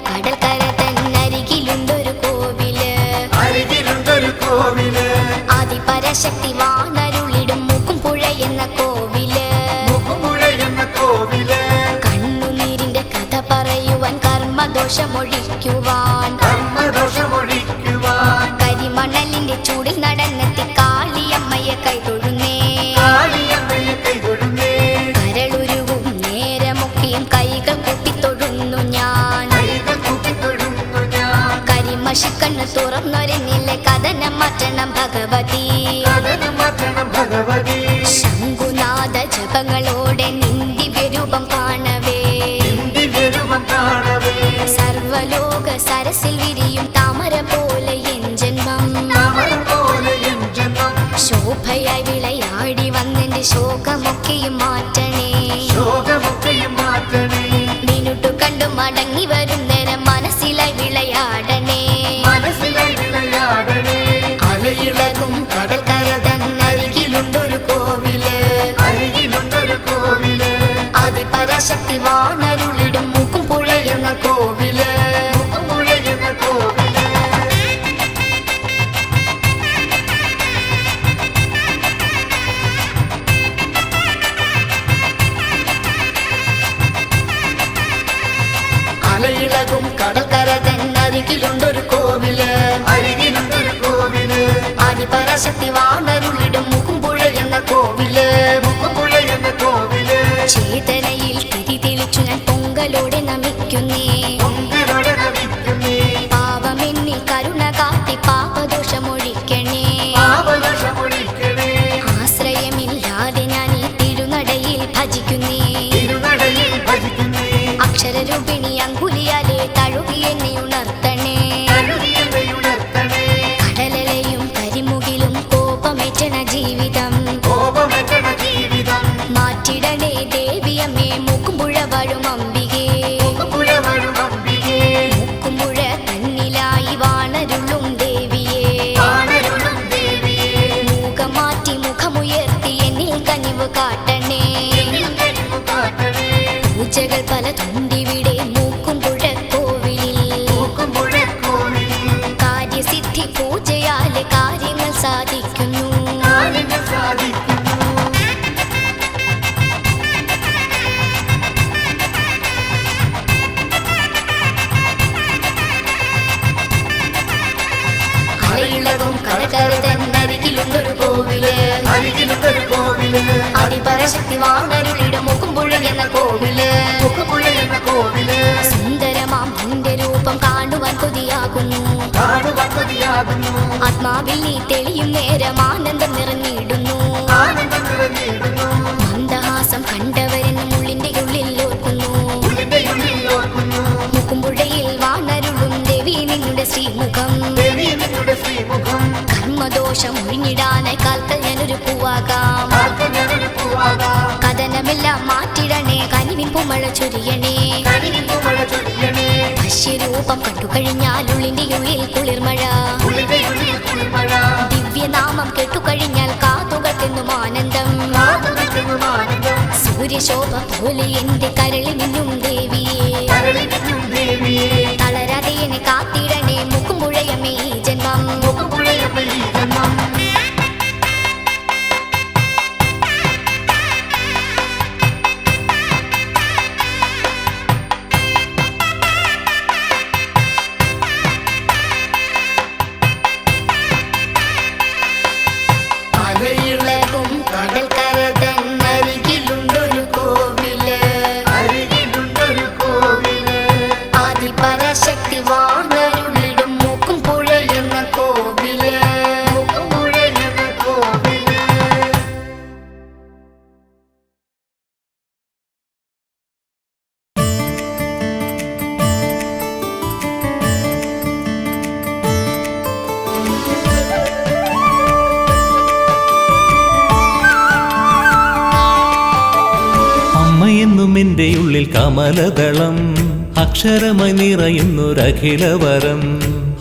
കടൽക്കര തന്നരികിലുണ്ടൊരു കോവില് ആദിപരാശക്തി വാണരുളിടും മൂക്കുംപുഴ എന്ന കോവില് കണ്ണുനീരിന്റെ കഥ പറയുവാൻ കർമ്മദോഷമൊഴിക്കുവാൻ കരിമണലിന്റെ ചൂടിൽ നടന്നെത്തി കാളിയമ്മയെ കൈതൊഴുന്നേ കരളുരുവും നേരമൊക്കെയും കൈകൾ കൂട്ടിത്തൊഴുന്നു ഞാൻ കരിമഷിക്കണ്ണ് തുറന്നൊരെന്നിലെ കഥനം മാറ്റണം ഭഗവതി ശംഖുനാഥ ജപങ്ങളോടെ നിന്ദിവ്യരൂപം കാണവേ സർവലോക സരസിൽ വിരിയും താമര പോലെ എൻ ജന്മം ശോഭയായി വിളയാടി വന്നെന്റെ ശോകമൊക്കെയും മാറ്റണേ മിനുട്ടു കണ്ടു മടങ്ങി വരും നേരം മനസ്സിലായി വിളയാടണേ അലയിളകും കടൽക്കര തന്നരികിലുണ്ടൊരു കോവില് ആദിപരാശക്തി വാണരുളിടും മൂക്കുംപുഴ എന്ന കോവില് അലയിളകും കടൽക്കര തന്നരികിലുണ്ടൊരു കോവില് ആദിപരാശക്തി വാണരുളിടും മൂക്കുംപുഴ എന്ന കോവില് ചേതനയിൽ തിരി തെളിച്ചു ഞാൻ പൊങ്കലോടെ നമിക്കുന്നേ പാപമെന്നിൽ കരുണ കാട്ടി പാപദോഷമൊഴിക്കണേ ആശ്രയമില്ലാതെ ഞാൻ ഈ തിരുനടയിൽ ഭജിക്കുന്നേ അക്ഷരരൂപിണി അങ്കുലിയാലെ തഴുകി എന്നെ ഉണർത്തണേ കടലലയും കരിമുകിലും കോപമേറ്റണ ജീവിതം മാറ്റിടണേ ദേവിയമ്മേ മൂക്കുംപുഴ വാഴും അംബികേ മൂക്കുംപുഴ തന്നിലായി വാണരുളും ദേവിയേ മുഖം മാറ്റി മുഖമുയർത്തി എന്നിൽ കനിവ് കാട്ടണേ പൂജകൾ പല തുണ്ടിവിടെ മൂക്കുംപുഴ കോവിലിൽ കാര്യസിദ്ധി പൂജയാലെ കാര്യങ്ങൾ സാധിക്കുന്നു അലയിളകും കടൽക്കര തന്നരികിലുണ്ടൊരു കോവില് ആദിപരാശക്തി വാണരുളിടും മൂക്കുംപുഴ എന്ന കോവില് സുന്ദരമാം നിന്റെ രൂപം കാണുവാൻ കൊതിയാകുന്നു ആത്മാവിൽ നീ തെളിയും നേരം ആനന്ദം നിറഞ്ഞിടുന്നു മന്ദഹാസം കണ്ടവരെന്നും ഉള്ളിന്റെ ഉള്ളിൽ ഓർക്കുന്നു മൂക്കുംപുഴയിൽ വാണരുളും ദേവി നിന്നുടെ ശ്രീമുഖം കർമ്മദോഷം ഒഴിഞ്ഞിടാനായി കാൽക്കൽ ഞാനൊരു പൂവാകാം കഥനമെല്ലാം മാറ്റിടണേ കനിവിൻ പൂമഴ ചൊരിയണേ വശ്യരൂപം കണ്ടുകഴിഞ്ഞാൽ ഉള്ളിന്റെ ഉള്ളിൽ കുളിർമഴ ദിവ്യനാമം കേട്ടുകഴിഞ്ഞാൽ കാതുകൾക്കെന്നും ആനന്ദം സൂര്യശോഭ പോലെ എന്റെ കരളിൽ നിന്നും ദേവിയെ തളരാതെ എന്നെ കാത്തിടണേ മൂക്കുംപുഴയമ്മേ ഈ ജന്മം അലയിളകും കടൽക്കര തന്നരികിലുണ്ടൊരു കോവില് ആദിപരാശക്തി വാണരുളിടും മൂക്കുംപുഴ എന്ന കോവില് അമ്മയെന്നും എൻ്റെ ഉള്ളിൽ കമലദളം അക്ഷരമായി നിറയുന്നൊരഖിലവരം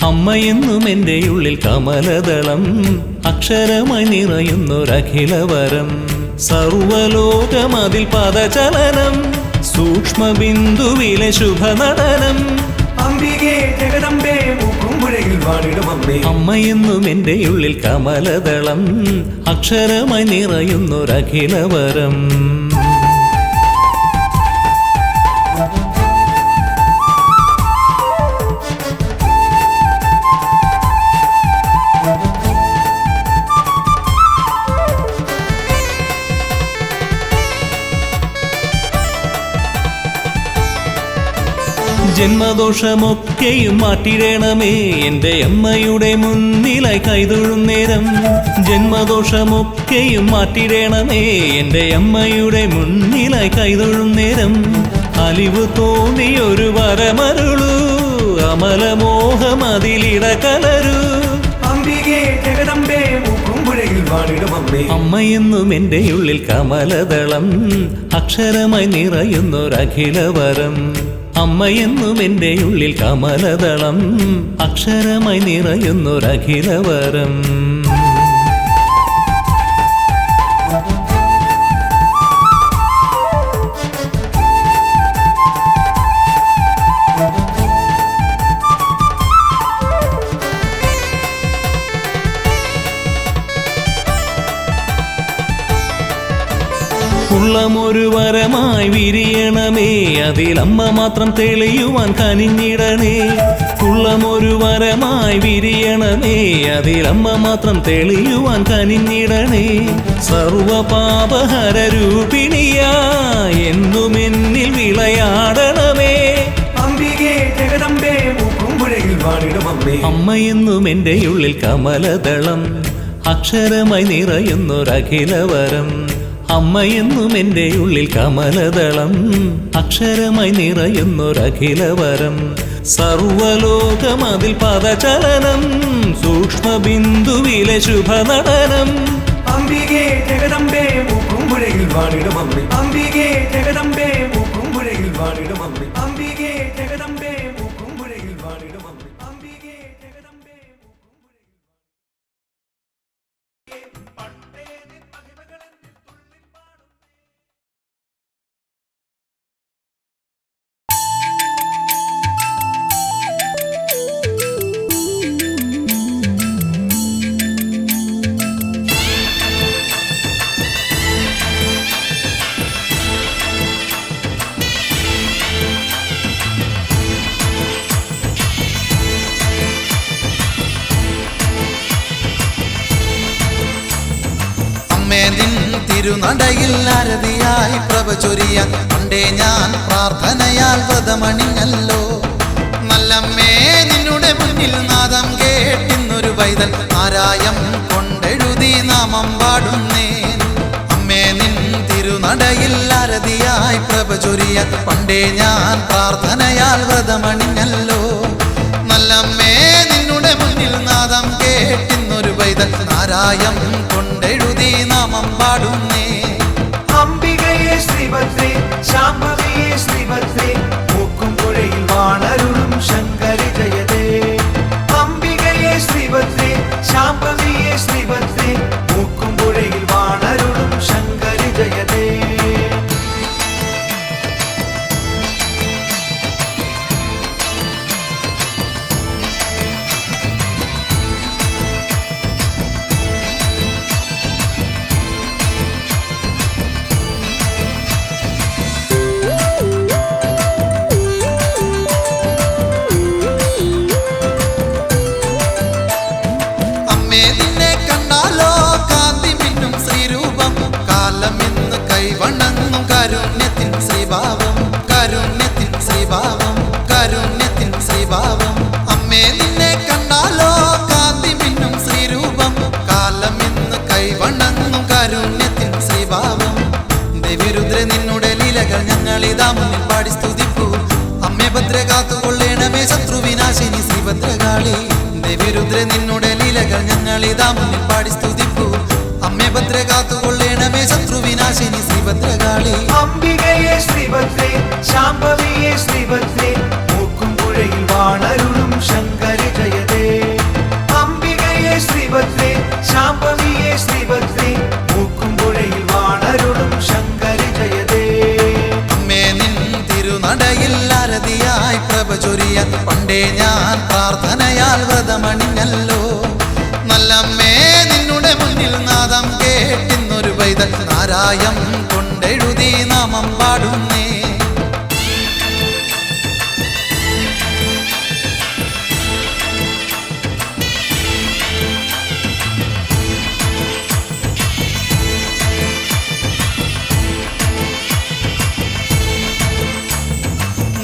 അമ്മയെന്നും എൻ്റെ ഉള്ളിൽ കമലദളം അക്ഷരമായി നിറയുന്നൊരഖിലവരം സർവലോകമതിൽ പദചലനം സൂക്ഷ്മബിന്ദുവിലെ ശുഭനടനം വാണിടുമമ്മേ. അമ്മയെന്നും എൻ്റെ ഉള്ളിൽ കമലദളം അക്ഷരമായി നിറയുന്നൊരഖിലവരം. ജന്മദോഷമൊക്കെയും മാറ്റിടണമേ എൻ്റെ അമ്മയുടെ മുന്നിലായി കൈതൊഴും നേരം. ജന്മദോഷമൊക്കെയും മാറ്റിടണമേ എൻ്റെ അമ്മയുടെ മുന്നിലായി കൈതൊഴും നേരം. അലിവ് തോന്നിയൊരു വരമരുളൂ, അമലമോഹം അതിലിട കലരൂ. അംബികേ ജഗദംബേ മൂക്കുംപുഴയിൽ വാണിടുമമ്മേ. അമ്മയെന്നും എൻ്റെ ഉള്ളിൽ കമലദളം അക്ഷരമായി നിറയുന്നൊരഖിലവരം. അമ്മയെന്നും എൻ്റെ ഉള്ളിൽ കമലദളം അക്ഷരമായി നിറയുന്നൊരഖിലവരം. ഉള്ളമൊരു വരമായി വിരിയണമേ, അതിലമ്മ മാത്രം തെളിയുവാൻ കനിഞ്ഞിടണേ. ഉള്ളമൊരു വരമായി വിരിയണമേ, അതിലമ്മ മാത്രം തെളിയുവാൻ കനിഞ്ഞിടണേ. സർവപാപഹര രൂപിണിയാ എന്നും എന്നിൽ വിളയാടണമേ. അംബികേ ജഗദംബേ മൂക്കുംപുഴയിൽ വാണിടുമമ്മേ. അമ്മയെന്നും എൻ്റെ ഉള്ളിൽ കമലദളം അക്ഷരമായി നിറയുന്നൊരഖിലവരം. അമ്മയെന്നും എൻ്റെ ഉള്ളിൽ കമലദളം അക്ഷരമായി നിറയുന്നൊരഖിലവരം. സർവലോകം അതിൽ പദചലനം, സൂക്ഷ്മബിന്ദുവിലെ ശുഭനടനം. അംബികേ ജഗദംബേ മൂക്കുംപുഴയിൽ വാണിടുമമ്മേ. അംബികേ ജഗദംബേ മൂക്കുംപുഴയിൽ വാണിടുമമ്മേ. അംബികേ ജഗദംബേ മൂക്കുംപുഴയിൽ വാണിടുമമ്മേ. അംബികേ ജഗദംബേ മൂക്കുംപുഴയിൽ. തിരുനടയിൽ അരതിയായി പ്രഭ ചൊരിയാൻ പണ്ടേ ഞാൻ പ്രാർത്ഥനയാൽ വ്രതമണിഞ്ഞല്ലോ. നല്ലമ്മേ നിന്നുടെ മുന്നിൽ നാദം കേട്ടിന്നൊരു പൈതൽ ആരായം കൊണ്ടെഴുതി നാമം പാടുന്നേൻ. അമ്മേ നിൻ തിരുനടയിൽ അരതിയായി പ്രഭ ചൊരിയാൻ പണ്ടേ ഞാൻ പ്രാർത്ഥനയാൽ വ്രതമണിഞ്ഞല്ലോ. നല്ലമ്മേ നിന്നുടെ മുന്നിൽ നാദം കേട്ടിന്നൊരു പൈതൽ ആരായം കൊണ്ടെഴുതി നാമം പാടുന്നേ. അംബികയെ ശ്രീഭദ്രേ ശാംഭവിയെ ശ്രീഭദ്രേ മൂക്കുംപുഴയിൽ വാണരുളും ശങ്കരി ജയതേ. അംബികയെ ശ്രീഭദ്രേ ശാംഭവിയെ ശ്രീഭദ്രേ മൂക്കുംപുഴയിൽ വാണരുളും ശങ്കരി ജയതേ. വണങ്ങും കാരുണ്യത്തിൻ ശ്രീഭാവം, കാരുണ്യത്തിൻ ശ്രീഭാവം, കാരുണ്യത്തിൻ ശ്രീഭാവം. അമ്മേ നിന്നെ കണ്ടാലോ കാന്തി മിന്നും ശ്രീരൂപം, കാലം ഇന്ന് കൈവണങ്ങും കാരുണ്യത്തിൻ ശ്രീഭാവം. ദേവിരുദ്ര നിന്നുടെ ലീലകൾ ഞങ്ങളിതാ മുന്നിൽ പാടി സ്തുതിപ്പൂ. അമ്മേ ഭദ്ര കാത്തുകൊള്ളേണമേ ശത്രുവിനാശിനി ശ്രീഭദ്രകാളി. ദേവിരുദ്ര നിന്നുടെ ലീലകൾ ഞങ്ങളിതാ മുന്നിൽ പാടി സ്തുതിപ്പൂ. അമ്മേ ഭദ്ര കാത്തുകൊള്ളേണമേ ശത്രുവിനാശിനി ശ്രീഭദ്രകാളി. അംബികയെ ശ്രീഭദ്രേ ശാംഭവിയെ ശ്രീഭദ്രേ മൂക്കുംപുഴയിൽ വാണരുളും ശങ്കരി ജയതേ. അംബികയെ ശ്രീഭദ്രേ ശാംഭവിയെ ശ്രീഭദ്രേ മൂക്കുംപുഴയിൽ വാണരുളും ശങ്കരി ജയതേ. അമ്മേ നിൻ തിരുനടയിൽ അരതിയായി പ്രഭ ചൊരിയാൻ ചൊരിയാൻ പണ്ടേ ഞാൻ പ്രാർത്ഥനയാൽ വ്രതമണിഞ്ഞല്ലോ. നല്ലമ്മേ നിന്നുടെ മുന്നിൽ നാദം കേട്ടിന്നൊരു പൈതൽ നാരായം കൊണ്ടെഴുതി നാമം പാടുന്നേ.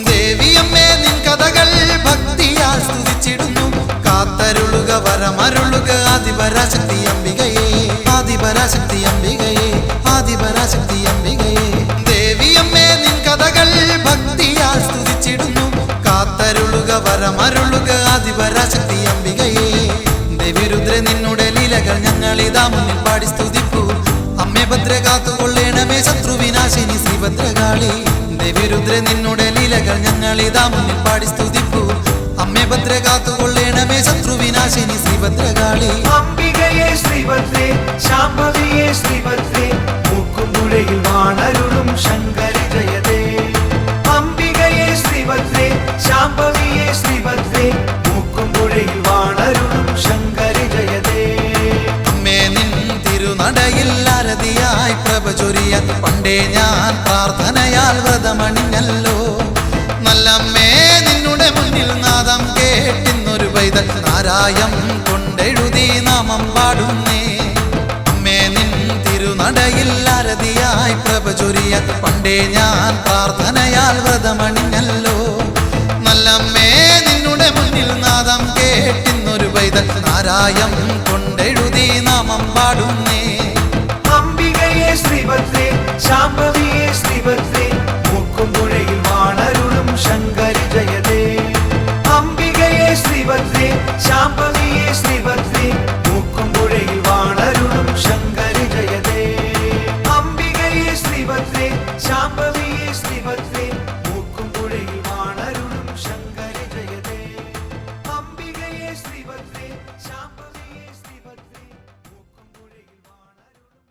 ദേവിയമ്മേ നിൻ കഥകൾ ഭക്തിയാൽ സ്തുതിച്ചിടുന്നു. കാത്തരുളുക വരമരുളുക ആദിപരാശക്തി അംബികയെ, ആദിപരാശക്തി അംബികയെ, ആദിപരാശക്തി അംബികയെ. ദേവിയമ്മേ നിൻ കഥകൾ ഭക്തിയാൽ സ്തുതിച്ചിടുന്നു. കാത്തരുളുക വരമരുളുക ആദിപരാശക്തി അംബികയെ. ദേവിരുദ്ര നിന്നുടെ ലീലകൾ ഞങ്ങളിതാ മുന്നിൽ പാടി സ്തുതിപ്പൂ. അമ്മേ ഭദ്ര കാത്തുകൊള്ളേണമേ ശത്രുവിനാശിനി ശ്രീഭദ്രകാളി. ദേവിരുദ്ര നിന്നുടെ ലീലകൾ ഞങ്ങളിതാ മുന്നിൽ പാടി സ്തുതിപ്പൂ. അമ്മേ ഭദ്ര കാത്തുകൊള്ളേണമേ ശത്രുവിനാശിനി ശ്രീഭദ്രകാളി. അംബികയെ ശ്രീഭദ്രേ ശാംഭവിയെ ശ്രീഭദ്രേ മൂക്കുംപുഴയിൽ വാണരുളും ശങ്കരി ജയതേ. അംബികയെ ശ്രീഭദ്രേ ശാംഭവിയെ ശ്രീഭദ്രേ മൂക്കുംപുഴയിൽ വാണരുളും ശങ്കരി ജയതേ. അമ്മേ നിൻ തിരുനടയിൽ ആരതിയായി പ്രഭ ചൊരിയാൻ പണ്ടേ ഞാൻ പ്രാർത്ഥനയാൽ വ്രതമണിഞ്ഞല്ലോ. നല്ലമ്മേ നിന്നുടെ മുന്നിൽ നാദം കേട്ടിന്നൊരു പൈതൽ നാരായം കൊണ്ടെഴുതി നാമം പാടുന്നേ. അമ്മേ നിൻ തിരുനടയിൽ ആരതിയായി പ്രഭ ചൊരിയാൻ പണ്ടേ ഞാൻ പ്രാർത്ഥനയാൽ വ്രതമണിഞ്ഞല്ലോ. നല്ലമ്മേ നിന്നുടെ മുന്നിൽ നാദം കേട്ടിന്നൊരു പൈതൽ നാരായം കൊണ്ടെഴുതി നാമം പാടുന്നേ. അംബികയെ ശ്രീഭദ്രേ ശാംഭവിയെ ശ്രീഭദ്രേ മൂക്കുംപുഴയിൽ വാണരുളും ശങ്കരി ജയതേ. അംബികയെ ശ്രീഭദ്രേ ശാംഭവിയെ ശ്രീഭദ്രേ മൂക്കുംപുഴയിൽ വാണരുളും ശങ്കരി ജയതേ. അംബികയെ ശ്രീഭദ്രേ ശാംഭവിയെ ശ്രീഭദ്രേ മൂക്കുംപുഴയിൽ വാണരുളും ശങ്കരി ജയതേ. അംബികയെ ശ്രീഭദ്രേ ശാംഭവിയെ ശ്രീഭദ്രേ മൂക്കുംപുഴയിൽ വാണരുളും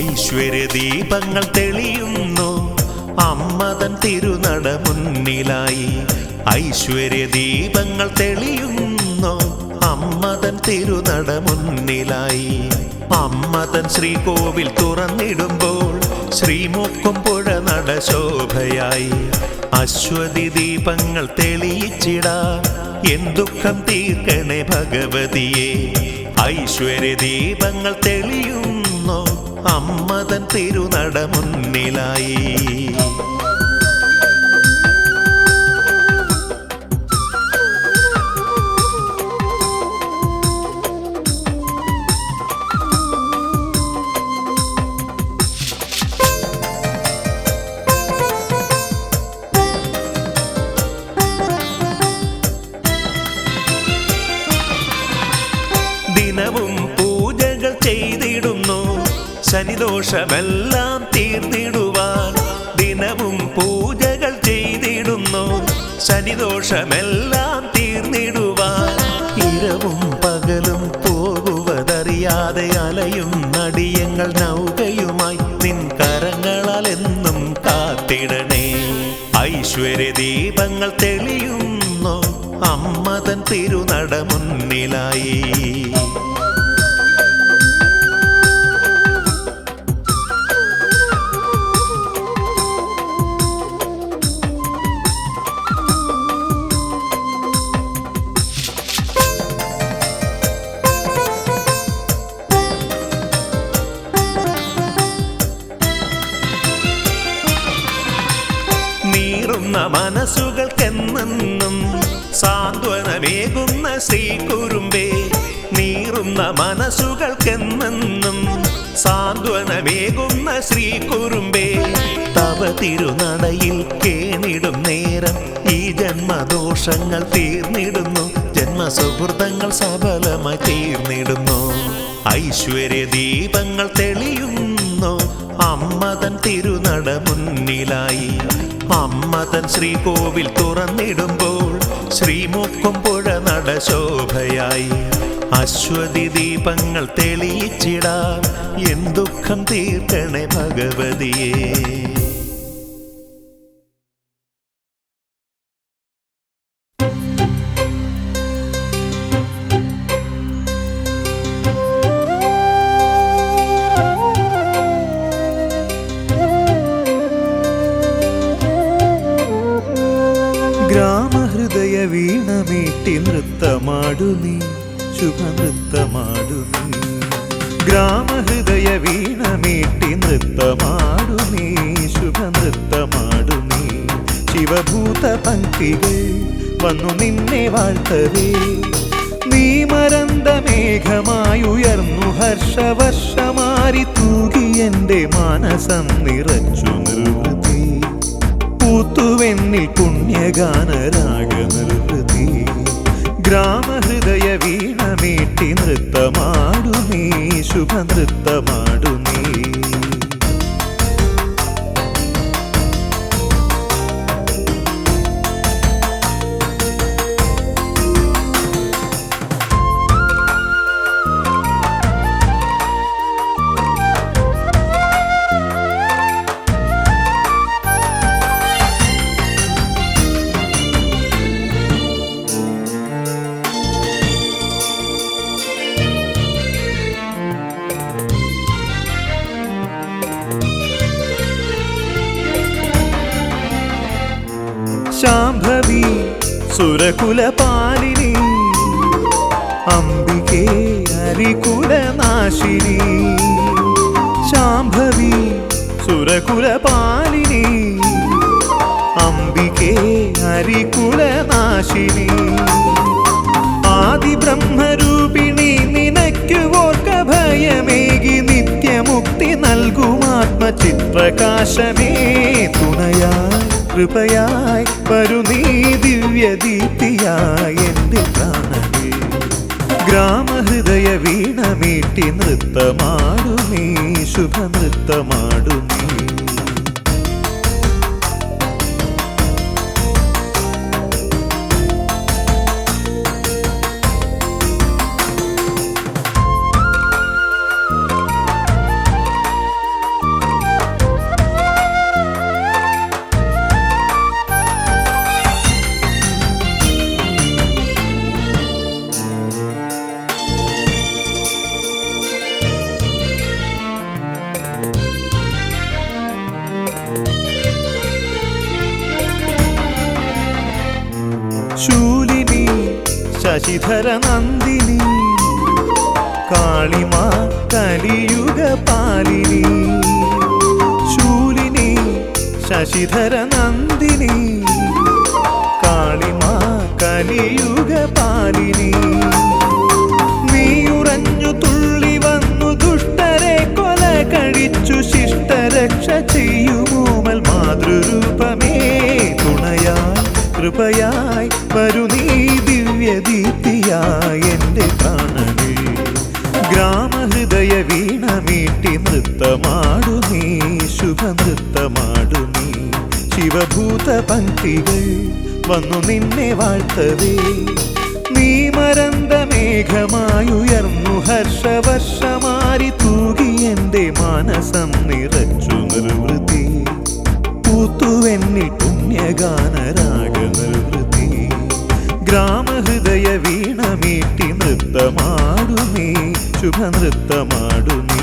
ഐശ്വര്യദീപങ്ങൾ തെളിയുന്നു അമ്മതൻ തിരുനട മുന്നിലായി. ഐശ്വര്യദീപങ്ങൾ തെളിയുന്നു അമ്മതൻ തിരുനട മുന്നിലായി. അമ്മതൻ ശ്രീകോവിൽ തുറന്നിടുമ്പോൾ ശ്രീമുക്കുംപുഴ നട ശോഭയായി. അശ്വതി ദീപങ്ങൾ തെളിയിച്ചിടാൻ എൻ ദുഃഖം തീർക്കണേ ഭഗവതിയെ. ഐശ്വര്യദീപങ്ങൾ തെളിയുന്നു അമ്മതൻ തിരുനട മുന്നിലായി. ദിനവും പൂജകൾ ചെയ്തിടുന്നു ശനിദോഷമെല്ലാം തീർന്നിടുവാൻ. ദിനവും പൂജകൾ ചെയ്തിടുന്നു ശനിദോഷമെല്ലാം തീർന്നിടുവാൻ. ഇരവും പകലും പോകുവതറിയാതെ അലയും നടിയങ്ങൾ നൗകയുമായി നിൻ കരങ്ങളാൽ എന്നും കാത്തിടണേ. ഐശ്വര്യദീപങ്ങൾ തെളിയുന്നു അമ്മതൻ തിരുനട മുന്നിലായി. നീറുന്ന മനസ്സുകൾക്കെന്നും സാന്ത്വനമേകുന്ന ശ്രീകുറുമ്പേ. നീറുന്ന മനസ്സുകൾക്കെന്നും സാന്ത്വനമേകുന്ന ശ്രീകുറുമ്പേ. തവ തിരുനടയിൽ കേണിടും നേരം ഈ ജന്മദോഷങ്ങൾ തീർന്നിടുന്നു. ജന്മസുഹൃതങ്ങൾ സഫലമായി തീർന്നിടുന്നു. ഐശ്വര്യദീപങ്ങൾ തെളിയുന്നു അമ്മതൻ തിരുനട മുന്നിലായി. അമ്മ തൻ ശ്രീകോവിൽ തുറന്നിടുമ്പോൾ ശ്രീമുക്കുംപുഴ നടശോഭയായി അശ്വതി ദീപങ്ങൾ തെളിയിച്ചിടാൻ എൻ ദുഃഖം തീർക്കണേ ഭഗവതിയേ. ഗ്രാമഹൃദയ വീണമീട്ടി നൃത്തമാടു നീ, ശുഭനൃത്തമാടു നീ. ഗ്രാമഹൃദയ വീണമീട്ടി നൃത്തമാടു നീ, ശുഭനൃത്തമാടു നീ. ശിവഭൂത പങ്ക്തികൾ വന്നു നിന്നെ വാഴ്ത്തവേ, നീ മരന്ത മേഘമായുയർന്നു ഹർഷവർഷമാരി തൂകി എൻ്റെ മാനസം നിറച്ചു നിർവൃതി. പൂത്തുവെന്നിൽ പുണ്യഗാനരാഗ നിർവൃതി. ഗ്രാമഹൃദയ വീണമീട്ടി നൃത്തമാടു നീ, ശുഭനൃത്തമാടു നീ. ശാംഭവി സുരകുലപാലിനി, അംബികേ ഹരികുലനാശിനി. ശാംഭവി സുരകുലപാലിനി, അംബികേ ഹരികുലനാശിനി. ആദിബ്രഹ്മരൂപിണി നിനയ്ക്കുവോർക്ക ഭയമേകി നിത്യമുക്തി നൽകുമാത്മചിത്രകാശമേ. തുണയായി കൃപയായി വരു നീ ദിവ്യദീപ്തിയായി എൻ്റെ പ്രാണനേ. ഗ്രാമഹൃദയ വീണമീട്ടി നൃത്തമാടു നീ, ശുഭനൃത്തമാടു നീ. ശൂലിനി ശശിധര നന്ദിനി, കാളിമാ കലിയുഗ പാലിനി. ശൂലിനി ശശിധര നന്ദിനി, കാളിമാ കലിയുഗ പാലിനി. നീയുറഞ്ഞു തുള്ളി വന്നു ദുഷ്ടരെ കൊല കഴിച്ചു ശിഷ്ടരക്ഷ ചെയ്യുമോമൽ മാതൃരൂപമേ. തുണയായി കൃപയായി വരു നീ ദിവ്യദീപ്തിയായി എൻ്റെ പ്രാണനേ. ഗ്രാമഹൃദയ വീണമീട്ടി നൃത്തമാടു നീ, ശുഭനൃത്തമാടു നീ. ശിവഭൂത പങ്ക്തികൾ വന്നു നിന്നെ വാഴ്ത്തവേ, നീ മരന്ത മേഘമായുയർന്നു ഹർഷവർഷമാരി തൂകി എൻ്റെ മാനസം നിറച്ചു നിർവൃതി. പൂത്തുവെന്നിൽ പുണ്യഗാനരാഗ നിർവൃതി. ഗ്രാമഹൃദയ വീണമീട്ടി നൃത്തമാടു നീ, ശുഭനൃത്തമാടു നീ.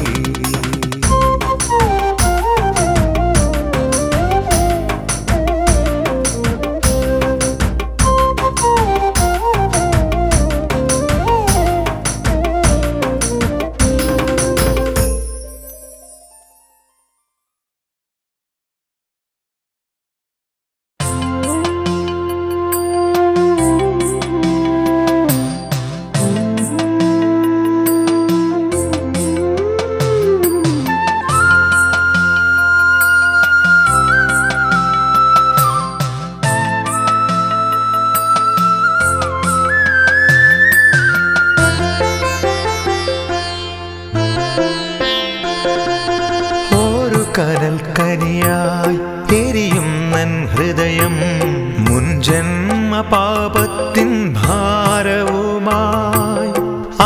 മുൻജന്മ പാപത്തിൻ ഭാരവുമായി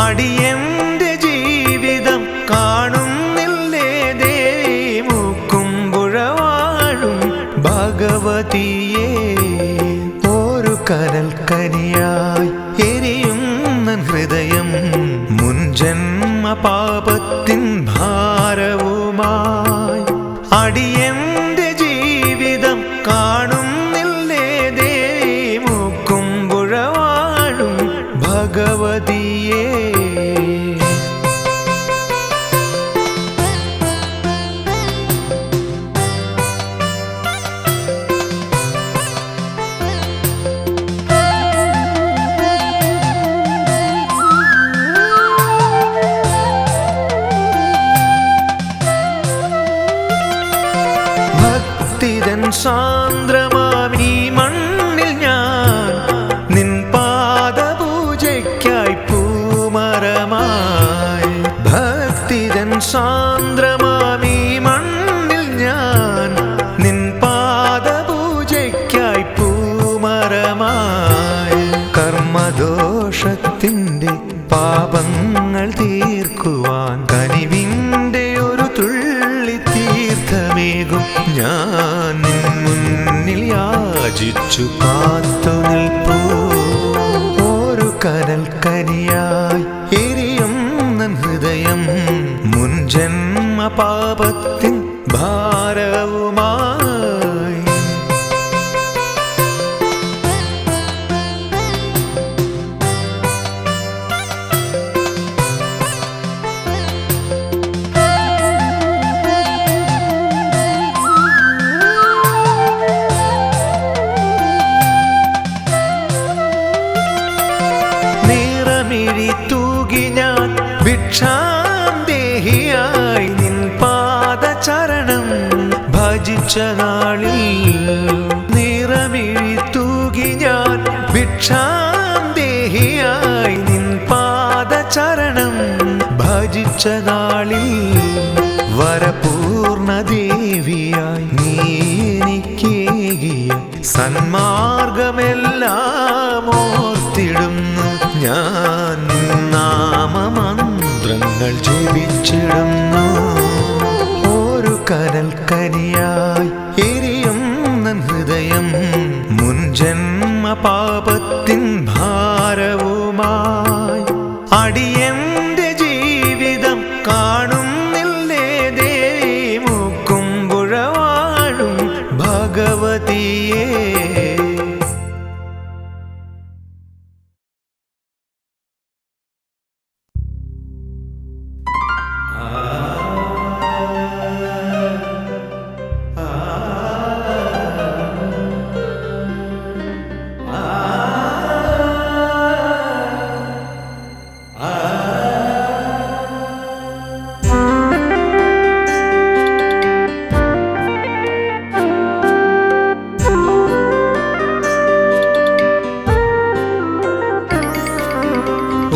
അടിയന്റെ ജീവിതം കാണുന്നില്ലേ ദേവി മുക്കുമ്പുഴ വാഴും ഭഗവതിയേ. ഒരു കനൽ കനിയായി എരിയുന്ന ഹൃദയം മുൻജന്മ പാപത്തിൻ ഭാരവുമായി അടിയന്റെ ജീവിതം കാണുന്നില്ലേ ദേവി മുക്കുമ്പുഴ വാഴും ഭഗവതിയേ. ഭക്തിതൻ സാന്ദ്രമാമീ മണ്ണിൽ ഞാൻ നിൻ പാദപൂജയ്ക്കായി പൂമരമായി. ഭക്തിതൻ സാന്ദ്രമാമീ മണ്ണിൽ ഞാൻ നിൻ പാദപൂജയ്ക്കായി പൂമരമായി. കർമ്മദോഷത്തിൻ്റെ പാപങ്ങൾ തീർക്കുവാൻ കനിവിൻ്റെ ഒരു തുള്ളി തീർത്ഥമേകും ഞാൻ നിൻ മുന്നിൽ യാചിച്ചു കാത്തു നിൽപ്പൂ. ഒരു കനൽ കനിയായി എരിയുന്ന ഹൃദയം മുൻജന്മ പാപത്തിൻ ഭാരവുമായി. തൂകി ഞാൻ ഭിക്ഷാന്തേഹിയായി നിൻ പാദചരണം ഭജിച്ച നാളിൽ. നിറമിഴി തൂകി ഞാൻ ഭിക്ഷാന്തേഹിയായി നിൻ പാദചരണം ഭജിച്ച നാളിൽ വരപൂർണ ദേവിയായി നീ എനിക്കേകിയ സന്മാർഗമെല്ലാം ഓർത്തിടുന്നു ഞാൻ. നാമമന്ത്രങ്ങൾ ജപിച്ചിടുന്നു. ഒരു കനൽ കനിയായി എരിയുന്ന ഹൃദയം മുൻജന്മ പാപത്തിൻ ഭാരവുമായി അടിയന്റെ ജീവിതം കാണുന്നില്ലേ ദേവി മുക്കുമ്പുഴ വാഴും ഭഗവതിയേ.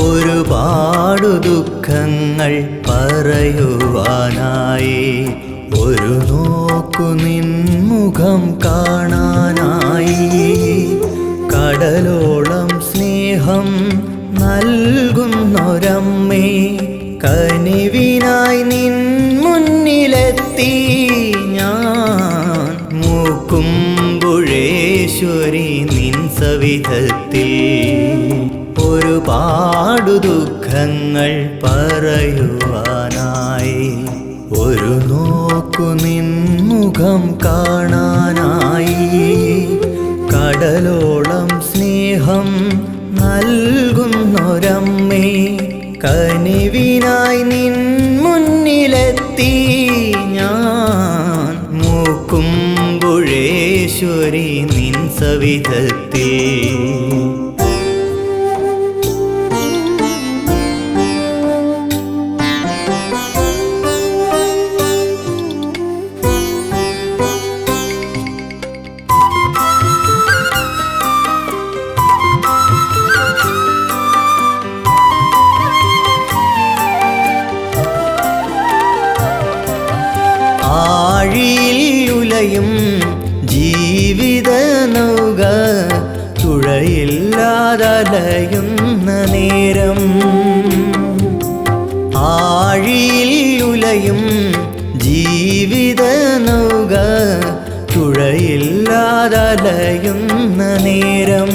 ഒരുപാടു ദുഃഖങ്ങൾ പറയുവാനായി ഒരു നോക്കു നിൻമുഖം കാണാനായി. കടലോളം സ്നേഹം നൽകുന്നൊരമ്മേ കനിവിനായി നിൻ മുന്നിലെത്തി ഞാൻ. മൂക്കുമ്പുഴേശ്വരി നിൻ സവിധത്തിൽ ഒരുപാടു ദുഃഖങ്ങൾ പറയുവാനായി ഒരു നോക്കു നിൻമുഖം കാണാനായി. കടലോളം സ്നേഹം നൽകുന്നൊരമ്മേ കനിവിനായി നിൻ മുന്നിലെത്തി ഞാൻ. മൂക്കുമ്പുഴേശ്വരി നിൻ സവിധത്തിൽ ആഴിയിൽ ഉലയും ജീവിത നൗക തുഴയില്ലാതലയുന്ന നേരം ആഴിയിൽ ഉലയും ജീവിത നൗക തുഴയില്ലാതലയുന്ന നേരം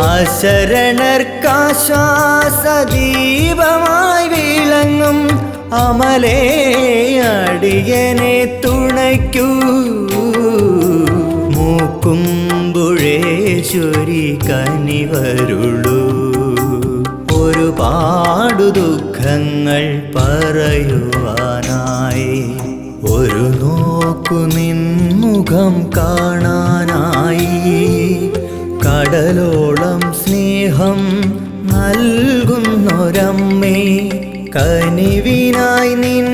അശരണർക്കാശ്വാസദീപമായി വിളങ്ങും അമലേ അടിയനെ തുണയ്ക്കൂ മൂക്കുമ്പുഴേശ്വരി കനിവരുളൂ ഒരുപാടു ദുഃഖങ്ങൾ പറയുവാനായി ഒരു നോക്കു നിൻമുഖം കാണാനായി കടലോളം സ്നേഹം നൽകുന്നൊരമ്മേ കനിവിനായി നിൻ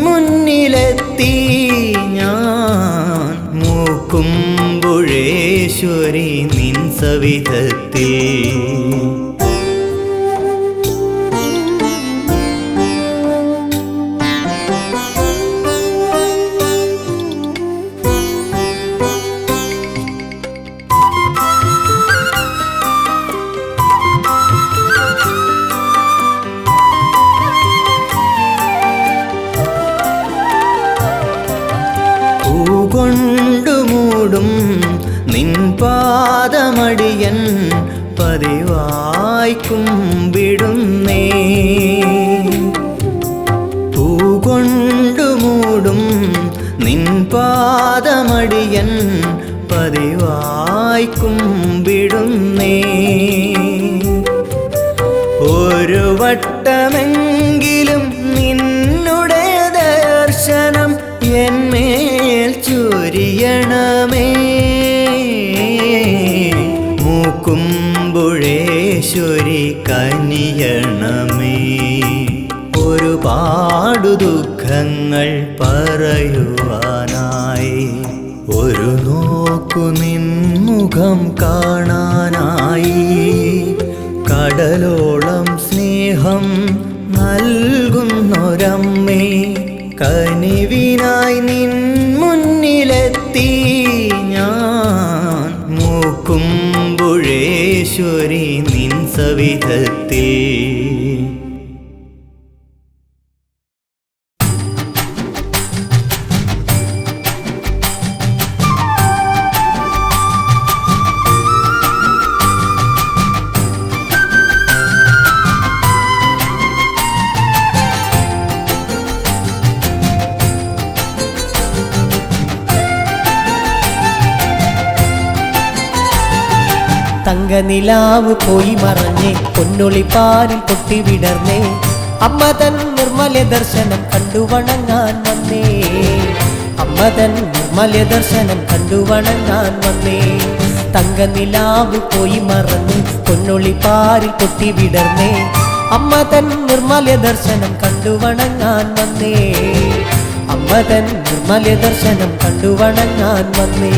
മുന്നിലെത്തി ഞാൻ മൂക്കുമ്പുഴേശ്വരി നിൻ സവിധത്തിൽ കൊണ്ടുമൂടും നിൻ പാദമടിയൻ പതിവായി കുമ്പിടുന്നേ പൂകൊണ്ടുമൂടും നിൻ പാദമടിയൻ പതിവായി കുമ്പിടുന്നേ ഒരു വട്ടമെങ്കിലും നിന്നുടെ ദർശനം എന്മേൽ ചൊരിയണമേ മൂക്കുമ്പുഴേശ്വരി കനിയണമേ ഒരുപാടു ദുഃഖങ്ങൾ പറയുവാനായി ഒരു നോക്കു നിൻമുഖം കാണാനായി കടലോളം സ്നേഹം നൽകുന്നൊരമ്മേ കനിവിനായി നിൻ മുന്നിലെത്തി ഞാൻ മൂക്കുമ്പുഴേശ്വരി നിൻ സവിധത്തിൽ തങ്കനിലാവ് പോയി മറഞ്ഞേ പൊന്നൊളിപ്പാലിൽ പൊട്ടിവിടർന്നേ അമ്മ തൻ നിർമ്മല ദർശനം കണ്ടു വണങ്ങാൻ വന്നേ അമ്മ തൻ നിർമ്മല ദർശനം കണ്ടു വണങ്ങാൻ വന്നേ തങ്കനിലാവ് പോയി മറഞ്ഞേ പൊന്നൊളിപ്പാലിൽ പൊട്ടിവിടർന്നേ അമ്മ തൻ നിർമ്മല ദർശനം കണ്ടു വണങ്ങാൻ വന്നേ അമ്മ തൻ നിർമ്മല ദർശനം കണ്ടു വണങ്ങാൻ വന്നേ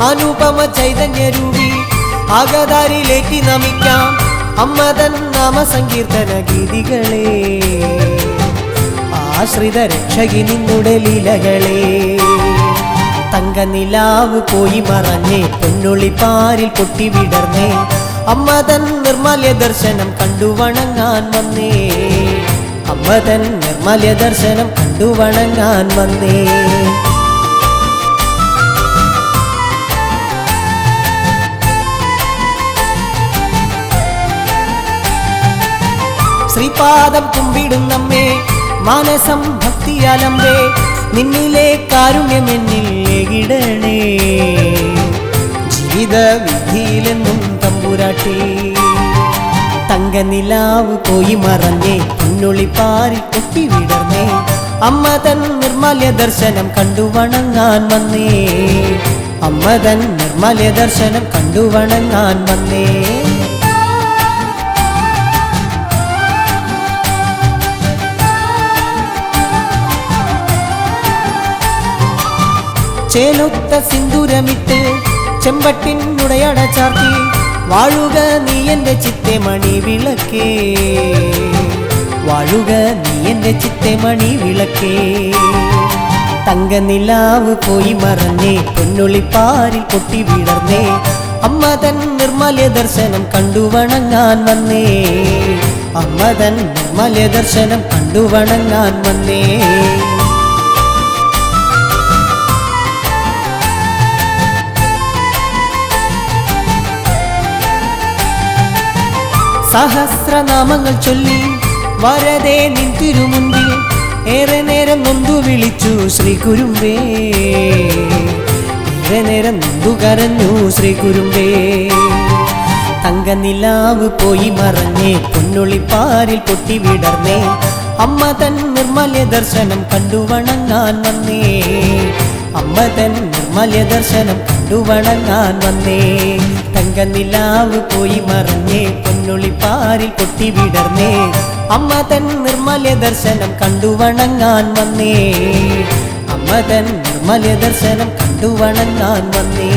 അനുപമ ചൈതന്യരൂപി ആഗതാരിലേക്ക് നമിക്കാം അമ്മതൻ നാമസങ്കീർത്തന ഗീതികളെ ആശ്രിത രക്ഷകി നിന്നുടെ ലീലകളെ തങ്കനിലാവ് പോയി മറഞ്ഞേ പൊന്നൊളിപ്പാരിൽ പൊട്ടിവിടർന്നേ അമ്മതൻ നിർമ്മല ദർശനം കണ്ടു വണങ്ങാൻ വന്നേ അമ്മതൻ നിർമ്മല ദർശനം കണ്ടു വണങ്ങാൻ വന്നേ ശ്രീപാദം കുമ്പിടുന്നമ്മേ മാനസം ഭക്തിയാലമ്പേ നിന്നിലെ കാരുണ്യമെന്നിൽ ഏകിടണേ ജീവിത വിധിയിലെന്നും തമ്പുരാട്ടി തങ്കനിലാവ് പോയി മറഞ്ഞേ പൊന്നൊളിപ്പാരിൽ പൊട്ടിവിടർന്നേ അമ്മ തൻ നിർമ്മല ദർശനം കണ്ടു വണങ്ങാൻ വന്നേ അമ്മ തൻ നിർമ്മല ദർശനം കണ്ടു വണങ്ങാൻ വന്നേ ചേലൊത്ത സിന്ദൂരമിട്ട് ചെമ്പട്ടിനുടയട ചാർത്തി വാഴുക നീ എൻ്റെ ചിത്തെ മണി വിളക്കേ എൻ്റെ ചിത്തമണി വിളക്കേ തങ്കനിലാവ് പോയി മറന്നേ പൊന്നുളിപ്പാരിൽ പൊട്ടി വിടർന്നേ അമ്മ തൻ നിർമ്മല ദർശനം കണ്ടു വണങ്ങാൻ വന്നേ അമ്മ തൻ നിർമ്മല ദർശനം കണ്ടു വണങ്ങാൻ വന്നേ സഹസ്രനാമങ്ങൾ ചൊല്ലി വരദേ നിൻ തിരുമുൻപിൽ ഏറെ നേരം നൊന്തു വിളിച്ചു ശ്രീ കുരുമ്പേ ഏറെ നേരം നൊന്തു കരഞ്ഞു ശ്രീ കുരുമ്പേ തങ്കനിലാവ് പോയി മറഞ്ഞേ പൊന്നുളിപ്പാരിൽ പൊട്ടി വിടർന്നേ അമ്മ തൻ നിർമ്മല ദർശനം കണ്ടു വണങ്ങാൻ വന്നേ അമ്മ തൻ നിർമ്മല ദർശനം കണ്ടു വണങ്ങാൻ വന്നേ തങ്കനിലാവ് പോയി മറഞ്ഞേ പൊന്നുളിപ്പാരിൽ പൊട്ടി വിടർന്നേ അമ്മ തൻ നിർമ്മല ദർശനം കണ്ടു വണങ്ങാൻ വന്നേ അമ്മ തൻ നിർമ്മല ദർശനം കണ്ടു വണങ്ങാൻ വന്നേ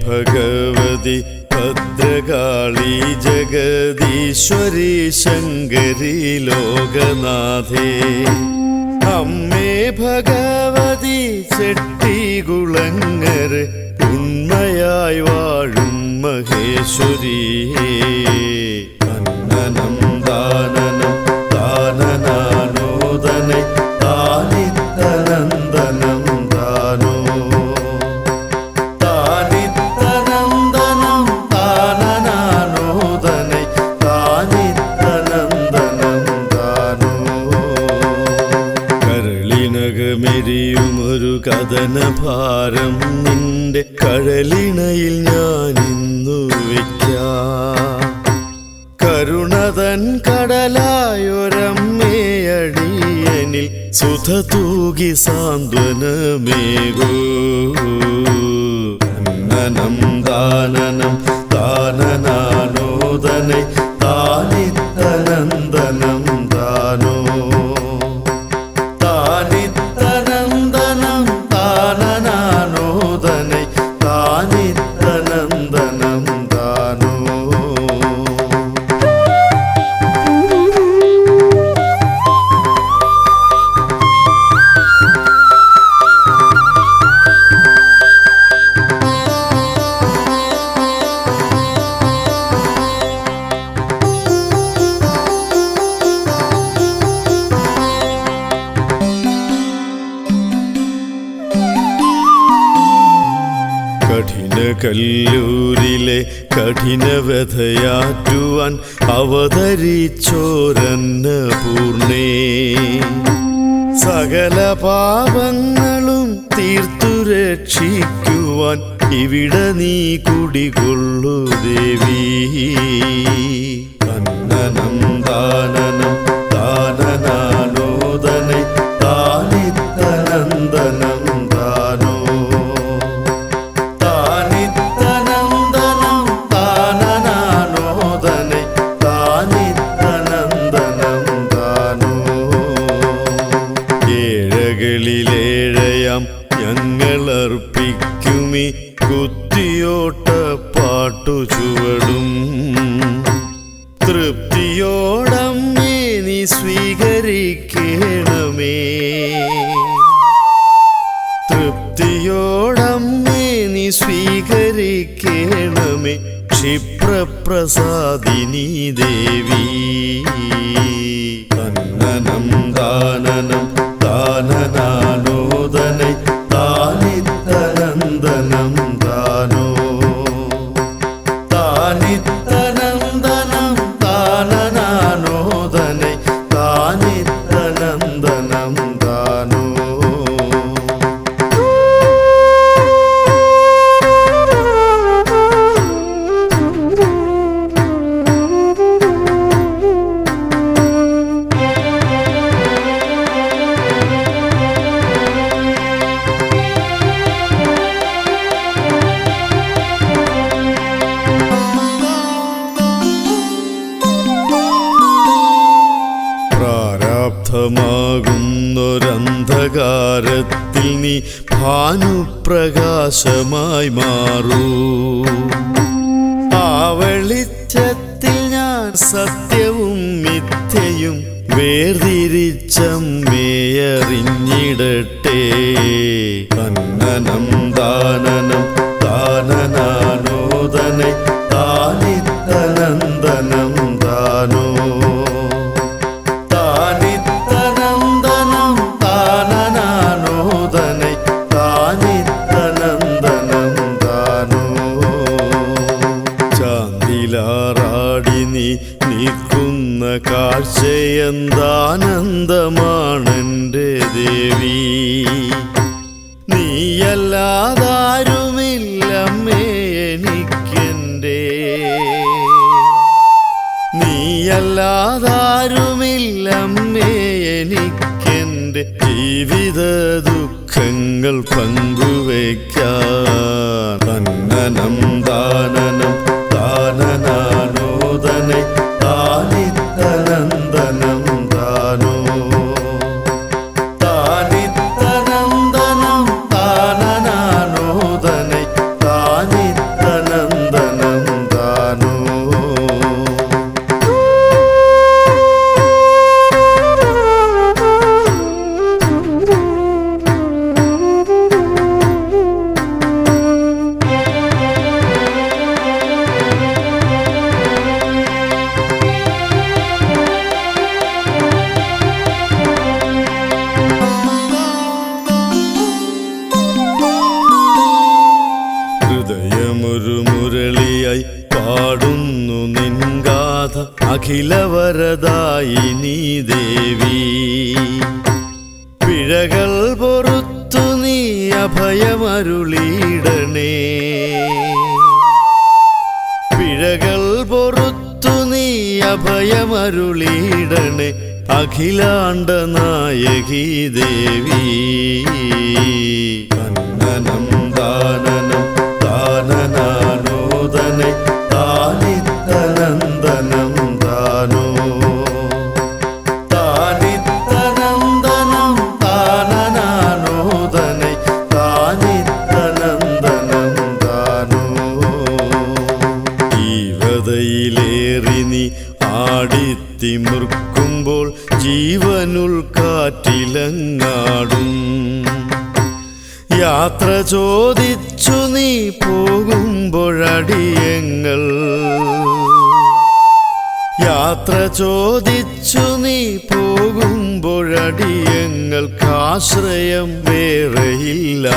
ഭഗവതി ഭദ്രകാളി ജഗദീശ്വരി ശങ്കരി ലോകനാഥേ അമ്മേ ഭഗവതി ചെട്ടികുളങ്ങര ഉണ്മയായി വാഴും മഹേശ്വരിയേ അന്നനം ദാനനം ദാനനാനോദനൈ താനിത്തനന്ദനം ദാനോ മെരിയുമൊരു കഥനഭാരം നിന്റെ കഴലിണയിൽ ഞാനിന്നു വയ്ക്കാം കരുണതൻ കടലായൊരമ്മയടിയനിൽ സുധ തൂകി സാന്ത്വനമേകൂ അന്നനം ദാനനം ദാനനാനോദനൈ താനിത്തനന്ദനം ദാനോ താനിത്തനന്ദനം താനനാനോദനൈ താനിത്തനന്ദനം ദാനോ കല്ലൂരിലെ കഠിനവ്യഥയാറ്റുവാൻ അവതരിച്ചോരന്നപൂർണേ സകല പാപങ്ങളും തീർത്തു രക്ഷിക്കുവാൻ ഇവിടെ നീ കുടികൊള്ളു ദേവി അന്നനം ദാനനം ദാനനാനോദനൈ താനിത്തനന്ദനം ദാനോ താനിത്തനന്ദനം താനനാനോദനൈ താനിത്തനന്ദനം ദാനോ ഏഴകളിലേഴയാം ഞങ്ങളർപ്പിക്കുമി കുത്തിയോട്ട പാട്ടു ചുവടും തൃപ്തിയോടമ്മേ നീ സ്വീകരിക്കണമേ തൃപ്തിയോടമ്മേ നീ സ്വീകരിക്കണമേ ക്ഷിപ്രപ്രസാദിനി ദേവി അസ്തമാകുന്നൊരന്ധകാരത്തിൽ നീ ഭാനുപ്രകാശമായി മാറൂ. ആ വെളിച്ചത്തിൽ ഞാൻ സത്യവും മിഥ്യയും വേർതിരിച്ചമ്മേയറിഞ്ഞിടട്ടെ. തന്നനം ദാനനം ദാനനാനോദനൈ താനിത്തനന്ദനം ദാനോ. താനിത്തനന്ദനം താനനാനോദനൈ താനിത്തനന്ദനം ദാനോ. ചാന്തിലാറാടി നീ നിൽക്കുന്ന കാഴ്ചയെന്താനന്ദമാണെൻ്റെ ദേവി. നീയല്ലാതാരുമില്ലമ്മേ എനിക്കെൻ്റെ, നീയല്ലാതാരുമില്ലമ്മേ എനിക്കെൻ്റെ ജീവിത ദുഃഖങ്ങൾ പങ്കുവയ്ക്കാൻ. തന്നനം ദാനനം ദാനനാനോദനൈ താനിത്തനന്ദനം ദാനോ. താനിത്തനന്ദനം താനനാനോദനൈ താനിത്തനന്ദനം ദാനോ. ഹൃദയമൊരു മുരളിയായി പാടുന്നു നിൻഗാഥ അഖിലവരദായിനി ദേവി. പിഴകൾ പൊറുത്തു നീ അഭയമരുളിയിടണേ. പിഴകൾ പൊറുത്തു നീ അഭയമരുളിയിടണേ. അഖിലാണ്ട നായകി ദേവി. തന്നനം ദാനനം ദാനനാനോദനൈ താനിത്തനന്ദനം ദാനോ. താനിത്തനന്ദനം താനനാനോദനൈ താനിത്തനന്ദനം ദാനോ. ജീവതയിലേറി നീ ആടിത്തിമുർക്കുമ്പോൾ ജീവനുൾ കാറ്റിലങ്ങാടും. യാത്ര ചോദിച്ചു നീ പോകുമ്പോഴടിയങ്ങൾ, യാത്ര ചോദിച്ചു നീ പോകുമ്പോഴടിയങ്ങൾക്കാശ്രയം വേറെയില്ലാരുമമ്മേ.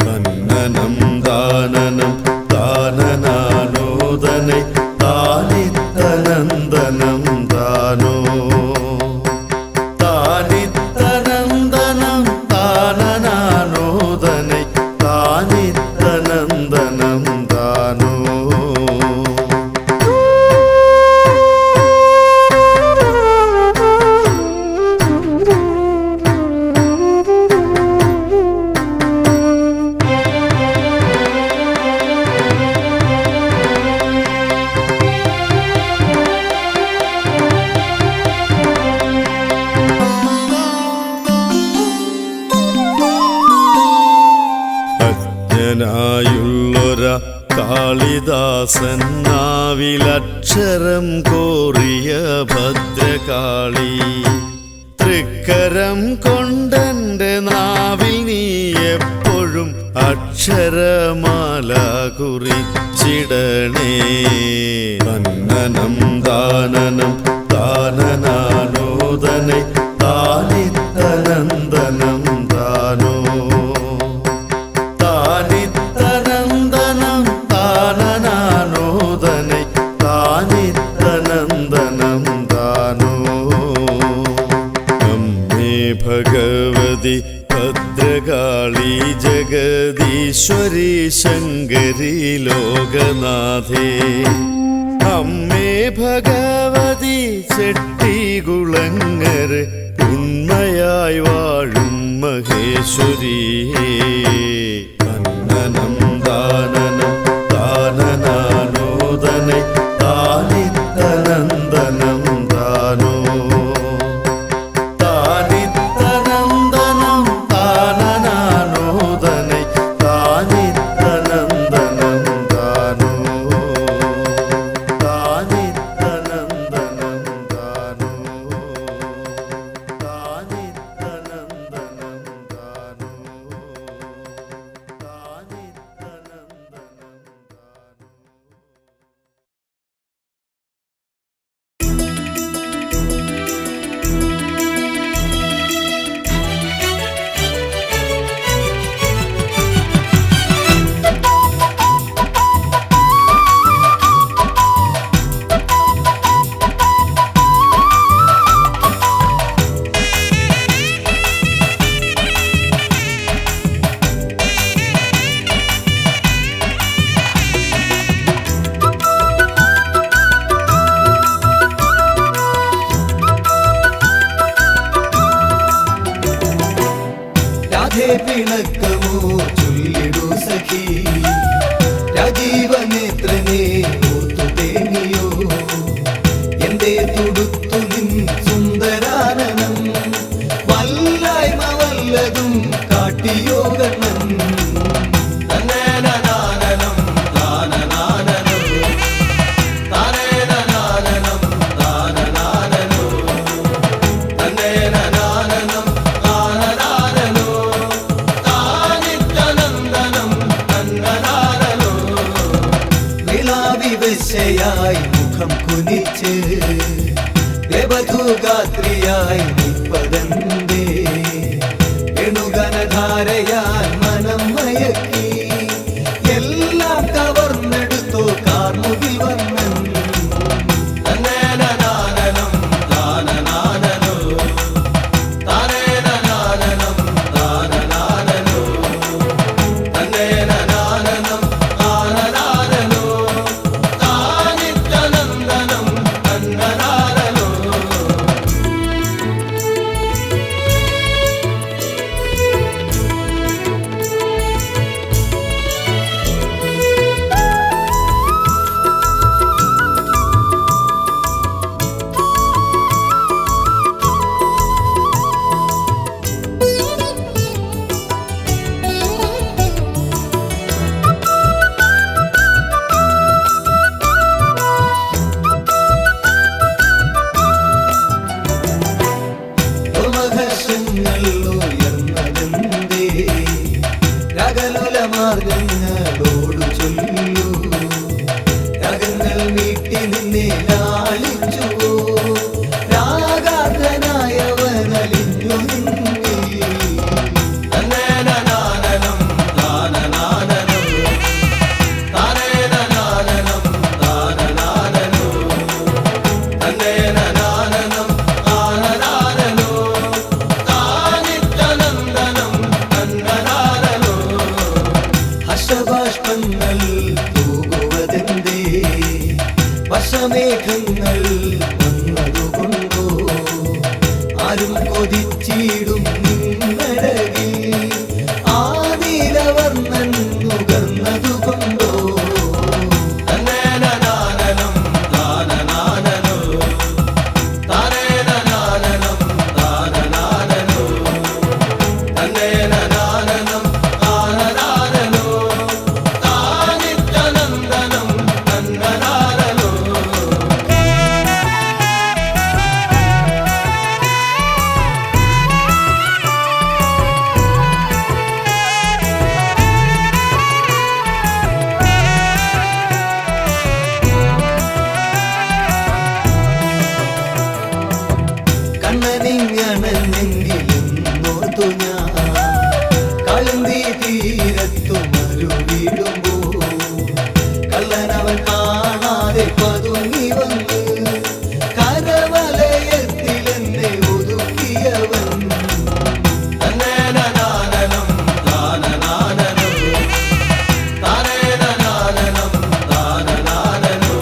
തന്നനം ദാനനം ദാനനാനോദനൈ താനിത്തനന്ദനം ദാനോ. താനിത്തനന്ദനം താനനാനോദനൈ താനിത്തനന്ദനം ദാനോ. അജ്ഞനായുള്ളൊര കാളിദാസൻ നാവിലക്ഷരം കോറിയ ഭദ്രകാളി. തൃക്കരം കൊണ്ടെൻ്റെ നാവിൽ നീ എപ്പോഴും അക്ഷരമാല കുറിച്ചിടണേ. തന്നനം ദാനനം ദാനനാനോദനൈ താനിത്തനന്ദനം ദാനോ. താനിത്തനന്ദനം താനനാനോദനൈ താനിത്തനന്ദനം ദാനോ. അമ്മേ ഭഗവതി ഭദ്രകാളി ജഗദീശ്വരി ശങ്കരി ലോകനാഥേ. അമ്മേ ഭഗവതി ചെട്ടികുളങ്ങര ഉണ്മയായി വാഴും മഹേശ്വരിയേ. തന്നനം ദാനനം ദാനനാനോദനൈ താനിത്തനന്ദനം ദാനോ. രാധേ പിണക്കമോ ചൊല്ലിടൂ സഖി രാജീവനേത്രനെ ഓർത്തു തേങ്ങിയോ എന്തേ തുടുത്തു നിൻ സുന്ദരാനനം വല്ലായ്മ വല്ലതും കാട്ടിയോ കണ്ണൻ തന്നേനനാനനം താനനാനനം താനേനനാനനം താനനാനനോ തന്നേനനാനനം താനനാനനോ താനിത്യനന്ദനം തന്നനാനനോ വിലാവിവശയായി മുഖം കുനിച്ച് ദേവധൂഗാത്രിയായി നിപ്പതന്തേ എണുഗനധാരയാൽ മനം മയക്കി എല്ലാം കവർന്നെടുത്തു കാർമുകിൽ വർണ്ണൻ തന്നേനനാനനം താനനാനനോ താനേനനാനനം താനനാനനോ തന്നേനനാനനം താനനാനനോ താനിത്യനന്ദനം തന്നനാനനോ ഉയർന്നതെന്തേ രകലുലമാർഗങ്ങളോടു ചൊല്ലൂ രകങ്ങൾ വീട്ടി നിന്നെ ലാളിച്ചുവോ രാഗാധനായവനലിഞ്ഞു നിന്നിൽ തന്നേനനാനനം താനനാനനോ താനേനനാനനം താനനാനനോ തന്നേനനാനനം താനനാനനോ താനിത്യനന്ദനം തന്നനാനനോ ഹർഷബാഷ്പങ്ങൾ തൂകുവതെന്തേ വർഷമേഘങ്ങൾ വന്നതുകൊണ്ടോ ആരും കൊതിച്ചിടും നിന്നഴകിൽ ആ നീലവർണ്ണൻ നുകർന്നതുകൊണ്ടോ തന്നേനനാനനം താനനാനനോ താനേനനാനനം താനനാനനോ തന്നേനനാനനം താനനാനനോ താനിത്യനന്ദനം തന്നനാനനോ കണ്ണനിങ്ങണെന്നെങ്കിലും നോർത്തു ഞാൻ കളന്തി തീരത്തു മരുവിടുമ്പോ കള്ളനവൻ കാണാതെ പതുങ്ങി വന്ന് കരവലയത്തിലെന്നെ ഒതുക്കിയവൻ തന്നേനനാനനം താനനാനനോ താനേനനാനനം താനനാനനോ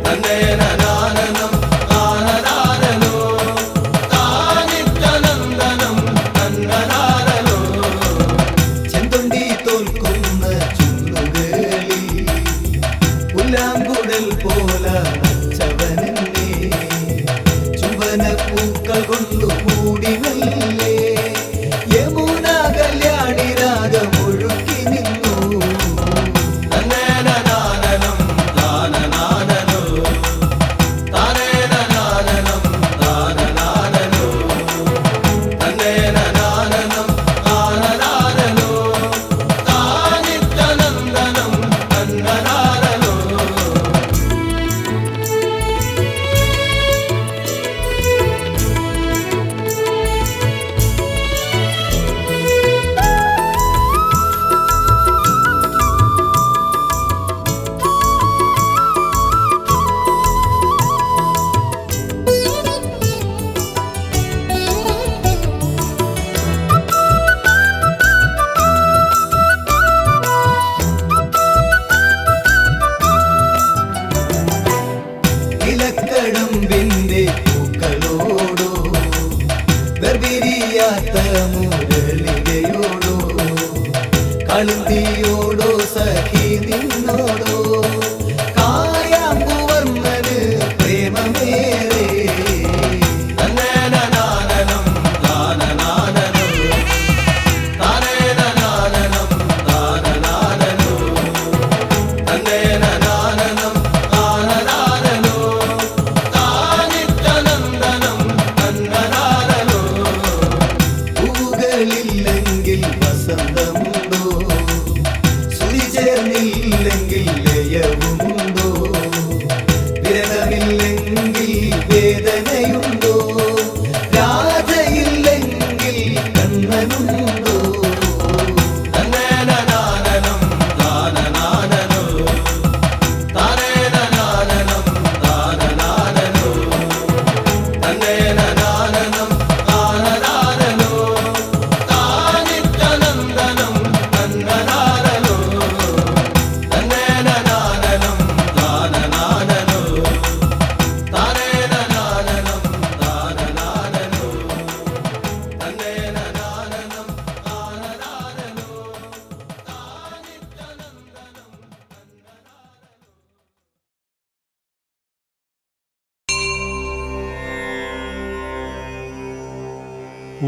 തന്നേനനാനനം താനനാനനോ താനിത്യനന്ദനം തന്നനാനനോ ചെന്തൊണ്ടി തോൽക്കുന്ന ചുന്നുകളിൽ പുല്ലാങ്കുടൽ പോല നച്ചവനെന്നെ ചുവന പൂക്കൾ കൊണ്ടു മൂടി മെല്ലെ യമുന കല്യാണി രാഗമൊഴുക്കി നിന്നു തന്നേനനാനനം താനനാനനോ താനേനനാനനം താനനാനനോ തന്നേനനാനനം താനനാനനോ താനിത്യനന്ദനം തന്നനാനനോ ഇലക്കടമ്പിന്റെ പൂക്കളോടോ വെർവിരിയാത്ത മുരളിക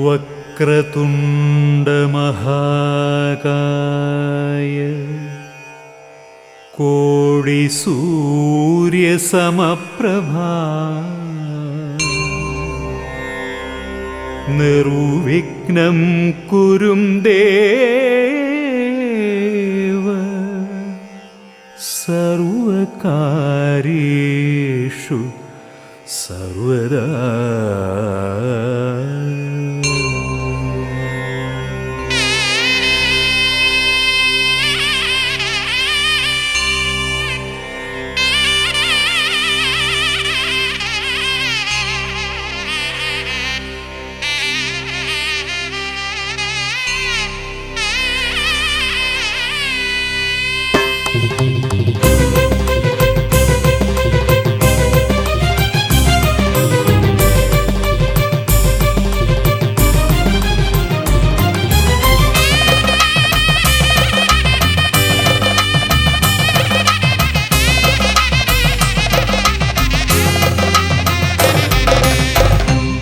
വക്രതുണ്ടമഹാകായ കോടിസൂര്യസമപ്രഭാ നിർവിഘ്നം കുരും ദേവ സർവകാര്യേഷു സർവദാ.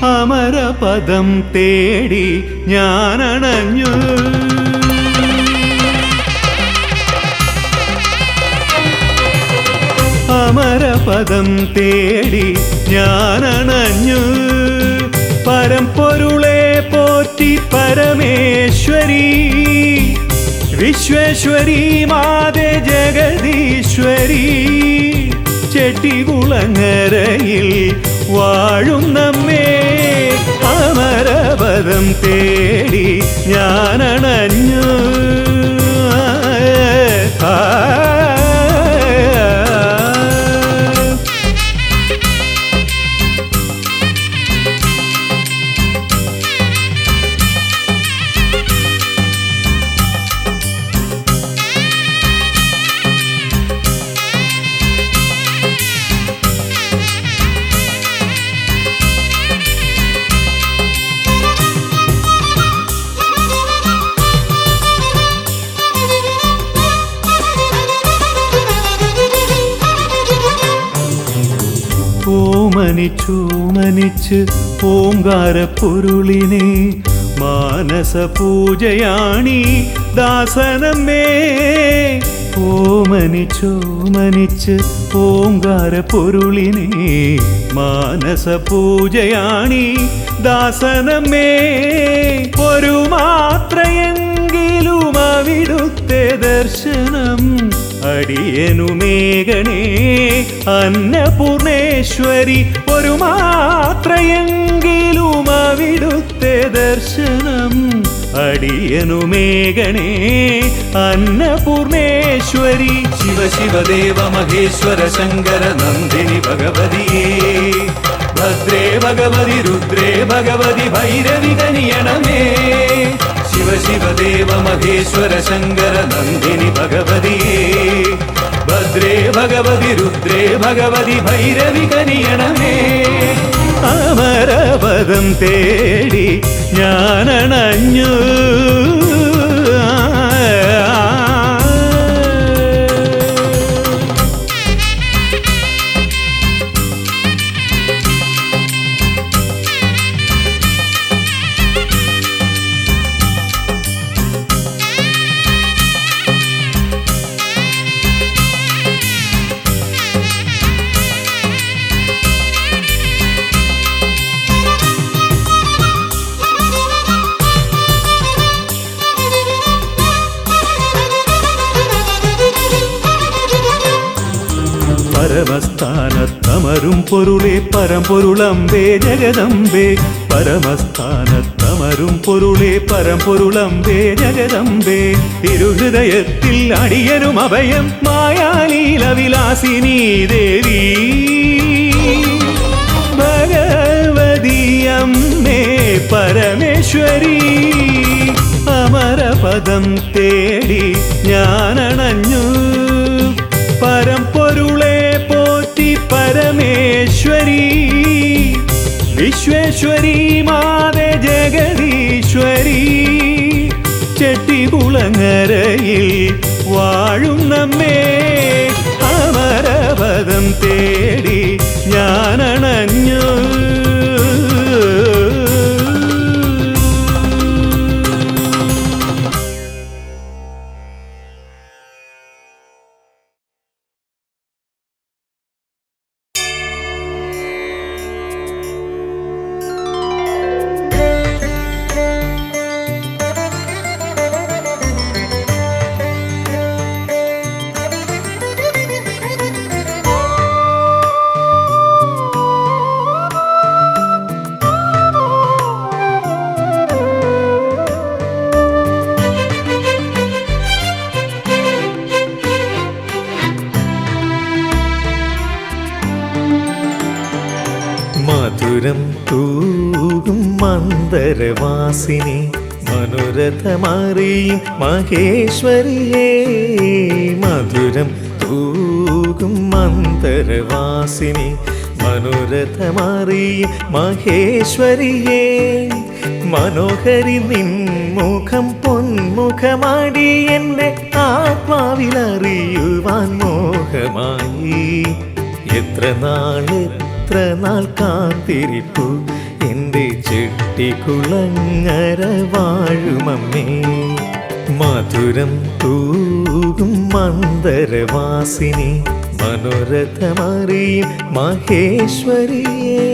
അമരപദം തേടി ഞാനണഞ്ഞു, അമരപദം തേടി ഞാനണഞ്ഞു. പരമ്പൊരുളെ പോറ്റി പരമേശ്വരി, വിശ്വേശ്വരി മാതേ ജഗദീശ്വരി, ചെട്ടികുളങ്ങരയിൽ വാഴും നമ്മേ. അമരപദം തേടി ഞാനണഞ്ഞു. ഓമനിച്ചോമനിച്ച് ഓംകാരപ്പൊരുളിനെ മാനസപൂജയാണീ ദാസനമ്മേ. ഓമനിച്ചോമനിച്ച് ഓംകാരപ്പൊരുളിനെ മാനസപൂജയാണീ ദാസനമ്മേ. ഒരു മാത്രയെങ്കിലും അവിടുത്തെ ദർശനം അടിയനുമേകണേ അന്നപൂർണേശ്വരി. ഒരു മാത്രയെങ്കിലും അവിടുത്തെ ദർശനം അടിയനുമേകണേ അന്നപൂർണേശ്വരി. ശിവ ശിവദേവ മഹേശ്വര ശങ്കര നന്ദിനി ഭഗവതിയേ, ഭദ്രേ ഭഗവതി രുദ്രേ ഭഗവതി ഭൈരവി കനിയണമേ. ശിവ ശിവദേവ മഹേശ്വര ശങ്കര നന്ദിനി ഭഗവതിയേ, ഭദ്രേ ഭഗവതി രുദ്രേ ഭഗവതി ഭൈരവി കനിയണമേ. അമരപദം തേടി ഞാനണഞ്ഞു. പരമസ്ഥാനത്തമരും പൊരുളെ പരമ്പൊരുളമ്പേ ജഗദമ്പേ. പരമസ്ഥാനത്തമരും പൊരുളെ പരമ്പൊരുളമ്പേ ജഗദമ്പേ. തിരുഹൃദയത്തിൽ അടിയനും അഭയം മായാലീലവിലാസിനീ ദേവി. ഭഗവതി അമ്മേ പരമേശ്വരി. അമരപദം തേടി ഞാനണഞ്ഞു. പരമ്പൊരുളെ പോറ്റി പരമേശ്വരി, വിശ്വേശ്വരി മാതേ ജഗദീശ്വരി, ചെട്ടികുളങ്ങരയിൽ വാഴും നമ്മേ. അമരപദം തേടി ഞാനണഞ്ഞു. മധുരം തൂകും മന്ദരവാസിനി മനോരഥമറിയും മഹേശ്വരിയേ മധുരം തൂകും മന്ദരവാസിനി മനോരഥമറിയും മഹേശ്വരിയേ മനോഹരി നിൻമുഖം പൊന്മുഖമാടി എൻ്റെ ആത്മാവിലറിയുവാൻ മോഹമായി എത്ര നാൾ കാത്തിരിപ്പു എൻ്റെ ചെട്ടിക്കുളങ്ങര വാഴുമമ്മേ മധുരം തൂകും മന്ദരവാസിനി മനോരഥമറിയും മഹേശ്വരിയേ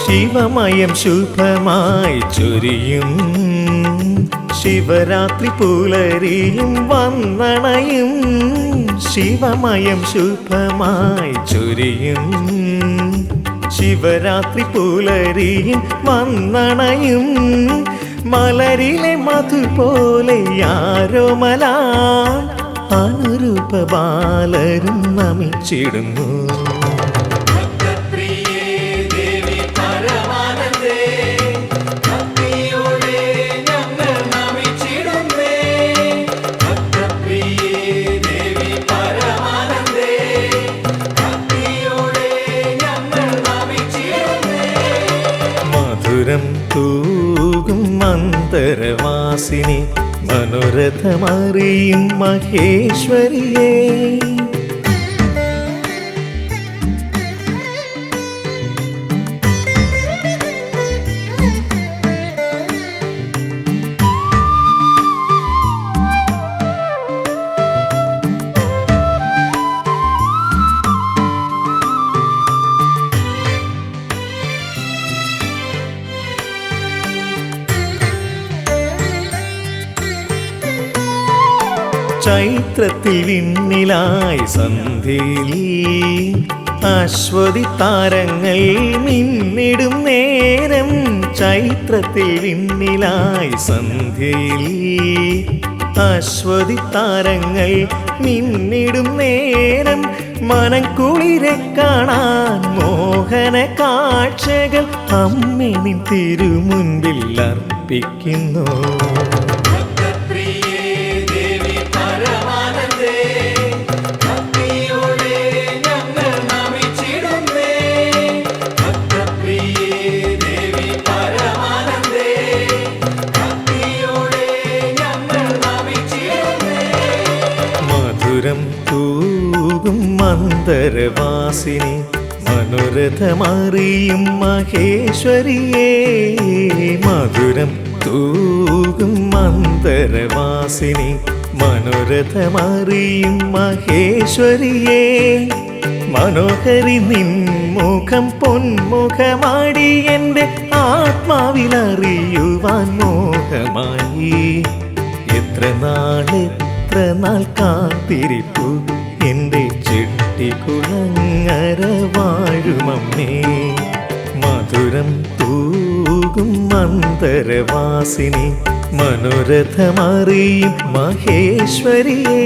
ശിവമയം ശുഭമായി ചൊരിയും ശിവരാത്രി പുലരിയും വന്നണയും ശിവമയം ശുഭമായി ചൊരിയും ശിവരാത്രി പുലരിയും വന്നണയും മലരിലെ മധു പോലെ യാരോമല അനുരൂപ ബാലരും നമിച്ചിടുന്നു മധുരം തൂകും മന്ദരവാസിനി മനോരഥമറിയും മഹേശ്വരിയേ ചൈത്രത്തിൽ വിണ്ണിലായി സന്ധ്യയിൽ അശ്വതി താരങ്ങൾ മിന്നിടും നേരം ചൈത്രത്തിൽ വിണ്ണിലായി സന്ധ്യയിൽ അശ്വതി താരങ്ങൾ മിന്നിടും നേരം മനം കുളിരെ കാണാൻ മോഹന കാഴ്ചകൾ അമ്മേ നിൻ തിരുമുൻപിൽ അർപ്പിക്കുന്നു മധുരം തൂകും മന്ദരവാസിനി മനോരഥമറിയും മഹേശ്വരിയേ മധുരം തൂകും മന്ദരവാസിനി മനോരഥമറിയും മഹേശ്വരിയേ മനോഹരി നിൻമുഖം പൊന്മുഖമാടി എൻ്റെ ആത്മാവിലറിയുവാൻ മോഹമായി എത്ര നാൾ കാത്തിരിപ്പു എൻ്റെ ചെട്ടിക്കുളങ്ങര വാഴുമമ്മേ മധുരം തൂകും മന്ദരവാസിനി മനോരഥമറിയും മഹേശ്വരിയേ